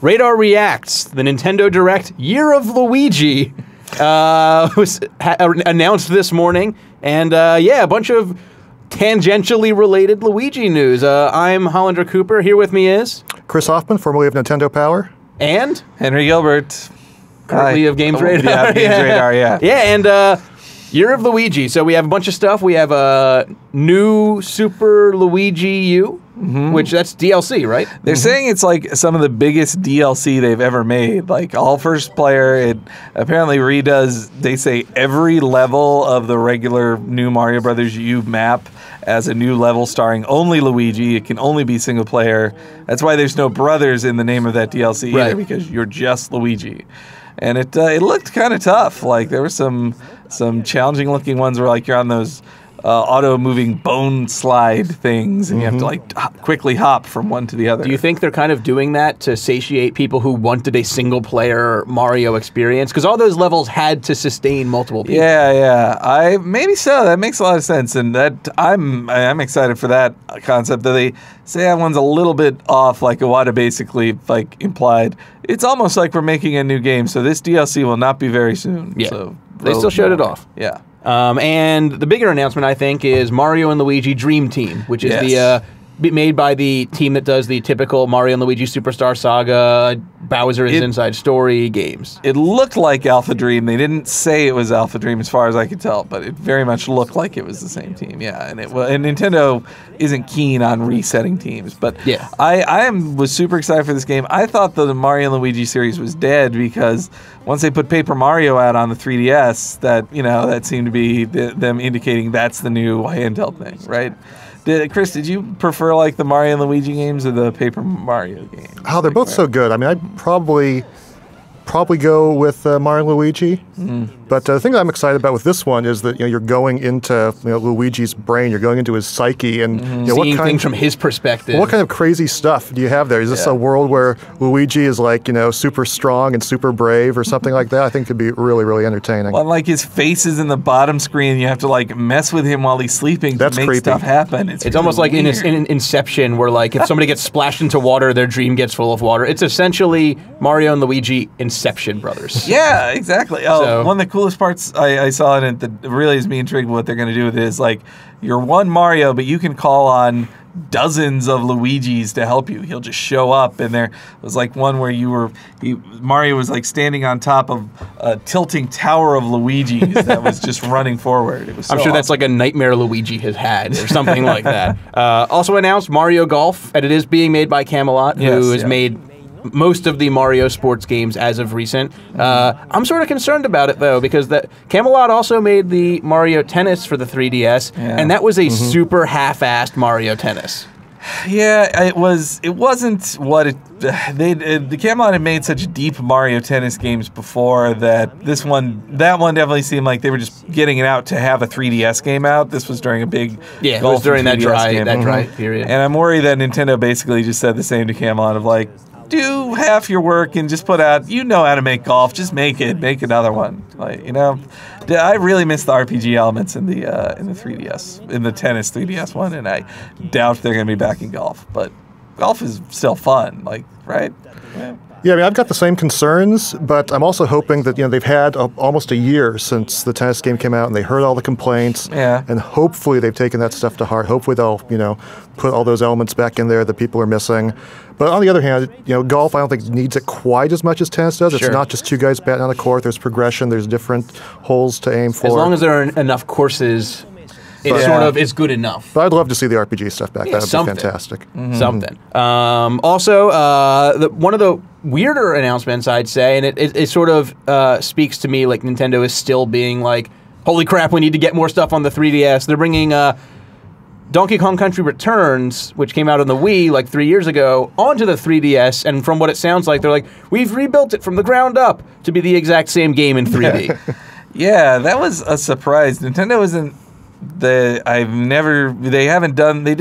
Radar Reacts, the Nintendo Direct Year of Luigi, was announced this morning. And a bunch of tangentially related Luigi news. I'm Hollander Cooper. Here with me is Chris Hoffman, formerly of Nintendo Power. And Henry Gilbert. currently of Games Radar. Yeah, Games Radar, yeah. Yeah, and Year of Luigi. So we have a bunch of stuff. We have a new Super Luigi U, which that's DLC, right? They're saying it's like some of the biggest DLC they've ever made. Like all first player, it apparently redoes, they say, every level of the regular new Mario Brothers U map as a new level starring only Luigi. It can only be single player. That's why there's no brothers in the name of that DLC either, because you're just Luigi. And it looked kind of tough. Like there were some challenging looking ones where like you're on those auto moving bone slide things and you have to like quickly hop from one to the other. Do you think they're kind of doing that to satiate people who wanted a single player Mario experience? Because all those levels had to sustain multiple people. Yeah. Maybe so. That makes a lot of sense, and that I'm excited for that concept. Though they say that one's a little bit off, like Iwata basically like implied. It's almost like we're making a new game, so this DLC will not be very soon. Yeah. So they still showed it off. Yeah. And the bigger announcement, I think, is Mario and Luigi Dream Team, which is made by the team that does the typical Mario and Luigi Superstar Saga, Bowser is Inside Story games. It looked like Alpha Dream. They didn't say it was Alpha Dream as far as I could tell, but it very much looked like it was the same team. Yeah, and Nintendo isn't keen on resetting teams, but yeah. I was super excited for this game. I thought the Mario and Luigi series was dead because once they put Paper Mario out on the 3DS, that seemed to be them indicating that's the new handheld thing, right? Chris, did you prefer like the Mario and Luigi games or the Paper Mario games? Oh, they're both so good. I mean, I'd probably go with Mario and Luigi. But the thing that I'm excited about with this one is that you're going into Luigi's brain, you're going into his psyche, and seeing things from his perspective. What kind of crazy stuff do you have there? Is this a world where Luigi is like super strong and super brave or something like that? I think it could be really, really entertaining. Well, like his face is in the bottom screen, you have to like mess with him while he's sleeping to make stuff happen. It's really almost like in Inception, where like if somebody gets splashed into water, their dream gets full of water. It's essentially Mario and Luigi Inception brothers. Yeah, exactly. Oh, one of the coolest parts I saw in it that really has me intrigued with what they're going to do with it is like you're one Mario, but you can call on dozens of Luigis to help you. He'll just show up, and there was like one where Mario was like standing on top of a tilting tower of Luigis that was just running forward. It was so I'm sure that's like a nightmare Luigi has had or something like that. Also announced Mario Golf, and it is being made by Camelot, who has made most of the Mario sports games as of recent. I'm sort of concerned about it though, because Camelot also made the Mario Tennis for the 3DS, and that was a super half-assed Mario Tennis. Yeah, it wasn't what the Camelot had made such deep Mario Tennis games before that that one definitely seemed like they were just getting it out to have a 3DS game out. This was during a big it was during that dry period. And I'm worried that Nintendo basically just said the same to Camelot of like, do half your work and just put out, how to make golf, just make another one. Like, I really miss the RPG elements in the 3DS, in the Tennis 3DS one, and I doubt they're going to be back in golf. But golf is still fun, like, right? Yeah, I mean, I've got the same concerns, but I'm also hoping that they've had almost a year since the tennis game came out, and they heard all the complaints, and hopefully they've taken that stuff to heart. Hopefully they'll put all those elements back in there that people are missing. But on the other hand, golf I don't think needs it quite as much as tennis does. It's not just two guys batting on the court. There's progression. There's different holes to aim for. As long as there are enough courses, it is good enough. But I'd love to see the RPG stuff back. That would be fantastic. Something. Also, one of the weirder announcements, I'd say, and it sort of speaks to me like Nintendo is still being like, holy crap, we need to get more stuff on the 3DS. They're bringing Donkey Kong Country Returns, which came out on the Wii like 3 years ago, onto the 3DS, and from what it sounds like, they're like, we've rebuilt it from the ground up to be the exact same game in 3D. Yeah, that was a surprise. Nintendo isn't they did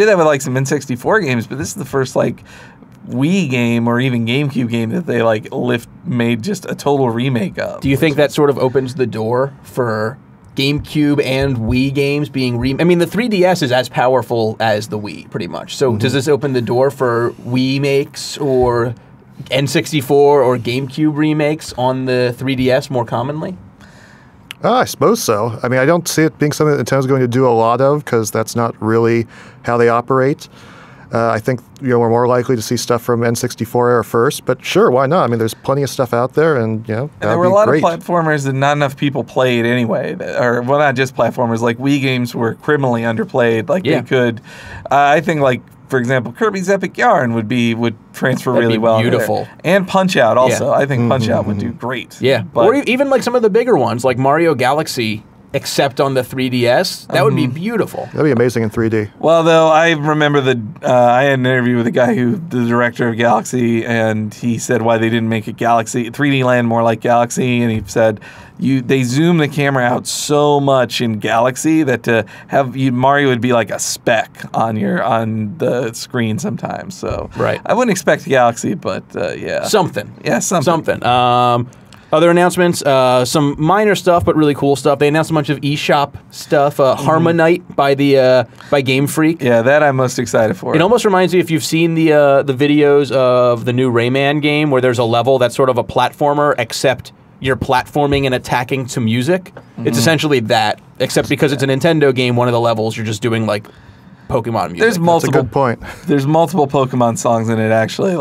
that with like some N64 games, but this is the first like Wii game or even GameCube game that they like made just a total remake of. Do you think that sort of opens the door for GameCube and Wii games being I mean, the 3DS is as powerful as the Wii, pretty much. So does this open the door for Remakes or N64 or GameCube remakes on the 3DS more commonly? I suppose so. I mean, I don't see it being something that Nintendo's going to do a lot of because that's not really how they operate. I think we're more likely to see stuff from N64 era first, but sure, why not? I mean, there's plenty of stuff out there, and there were a lot of platformers that not enough people played anyway, or well, not just platformers. Like Wii games were criminally underplayed. Like they could, I think, like for example, Kirby's Epic Yarn would transfer really well. Beautiful, and Punch Out also. I think Punch Out would do great. Yeah, but, or even like some of the bigger ones, like Mario Galaxy. Except on the 3DS, that would be beautiful. That'd be amazing in 3D. Well, though, I remember I had an interview with a guy the director of Galaxy, and he said why they didn't make it 3D Land more like Galaxy, and he said they zoom the camera out so much in Galaxy that to have Mario would be like a speck on the screen sometimes. So I wouldn't expect Galaxy, but yeah, something. Yeah, something. Other announcements, some minor stuff, but really cool stuff. They announced a bunch of eShop stuff. Harmon Night by Game Freak. Yeah, that I'm most excited for. It almost reminds me if you've seen the videos of the new Rayman game where there's a level that's sort of a platformer, except you're platforming and attacking to music. It's essentially that, except because it's a Nintendo game, one of the levels you're just doing like Pokemon music. There's multiple. That's a good point. There's multiple Pokemon songs in it actually.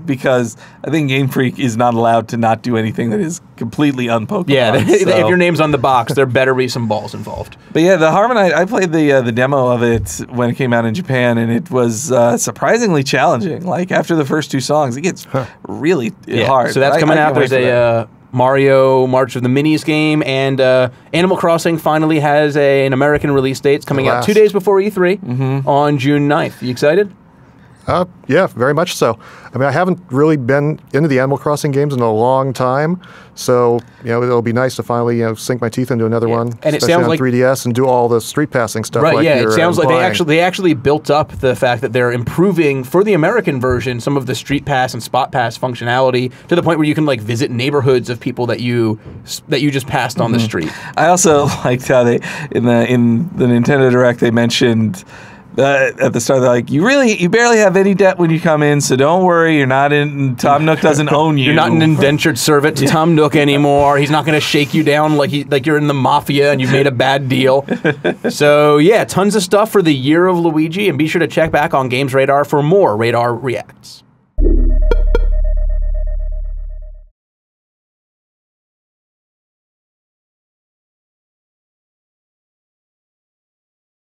Because I think Game Freak is not allowed to not do anything that is completely un-Pokemon. Yeah, if your name's on the box, there better be some balls involved. But yeah, the Harmon Night, I played the demo of it when it came out in Japan, and it was surprisingly challenging. Like after the first 2 songs, it gets really hard. So that's coming out. There's a Mario March of the Minis game, and Animal Crossing finally has an American release date. It's coming out 2 days before E3 on June 9th. You excited? Yeah, very much so. I mean, I haven't really been into the Animal Crossing games in a long time, so it'll be nice to finally sink my teeth into another one, and especially on 3DS, and do all the street passing stuff. Right? Like it sounds like they actually built up the fact that they're improving for the American version some of the street pass and spot pass functionality to the point where you can like visit neighborhoods of people that you just passed on the street. I also liked how they in the Nintendo Direct they mentioned. At the start, they're like, you barely have any debt when you come in, so don't worry, you're not in, Tom Nook doesn't own you. You're not an indentured servant to Tom Nook anymore. He's not going to shake you down like you're in the mafia and you've made a bad deal. So yeah, tons of stuff for the year of Luigi, and be sure to check back on Games Radar for more Radar Reacts.